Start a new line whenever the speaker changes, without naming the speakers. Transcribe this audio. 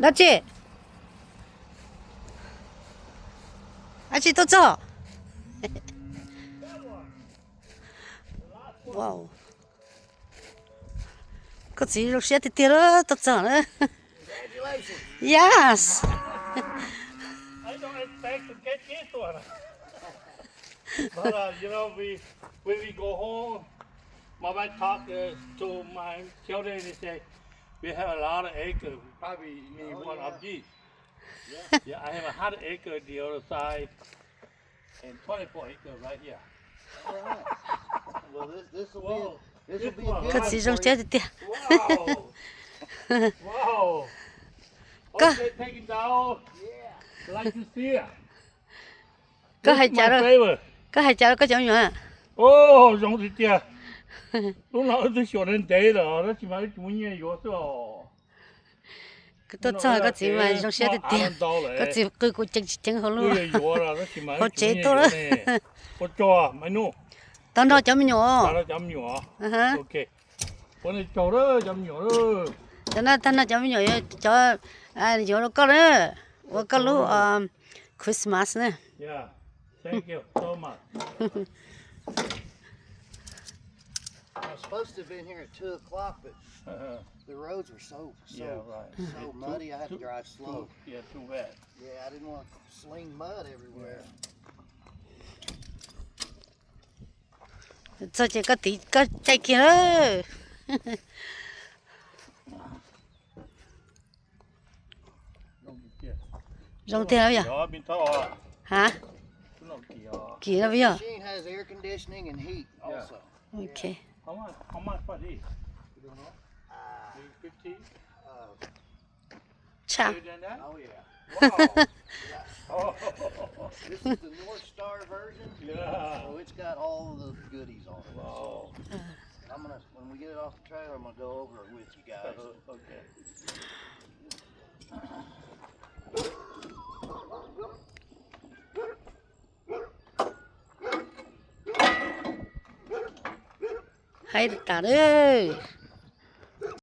That's it. 아직 또 쳐. 와우. 그 지로 시한테 때려 또 쳐. Yes.
I don't expect to get this one. But you know, when we go home, my wife talk to my children. They say we have a lot of acres. Probably need one of these. Yeah, I have 100 acres the other side, and 24 acres right here.
All right. Well, this will
Whoa.
be a
Wow.
good
그
one
지로
for you.
시한테 때려.
Wow. Wow.
Go.
Okay, take it down. Like to see it.
Có
This
hai
is my
chả rồi.
favorite.
Có hai chả có giống nhau.
Oh, giống như thế. Lúc nào tôi short đến đấy rồi, nó chỉ phải chủ nghĩa yếu thôi.
그 또 쳐, 그 지만 좀 시한테 때려. 그 지, 그 쟁 흘러.
Tôi yếu rồi, nó chỉ phải
Họ
chủ
chế
nghĩa
tôi
yếu
đó.
này. Có cho, mày nu.
또 너 giống nhau.
Nó chấm nhỏ.
Uh-huh.
Ok. Con này cho đó, chấm nhỏ đó.
나 giống nhau 저 요로 거를 뭐 걸로 크리스마스네.
Yeah. Thank you so much.
I was supposed to have been here at 2 o'clock, but the roads were so
Yeah, right.
so muddy. I had to drive slow.
Yeah, too bad.
Yeah, I didn't want to sling mud everywhere.
저제 그 짝기는 rong theo vậy
Đó, bên thọ.
hả
Nó kìa.
kỳ nó bây
The
giờ
machine has air conditioning and heat also.
ok
How much for this?
You don't know?
50?
cha
Bigger than that?
Oh yeah.
Wow. Oh,
This is the North Star version.
yeah.
So it's got all of the goodies on it.
Wow.
I'm gonna when we get it off the trailer, I'm gonna go over it with you guys.
Okay.
hay tạ ơi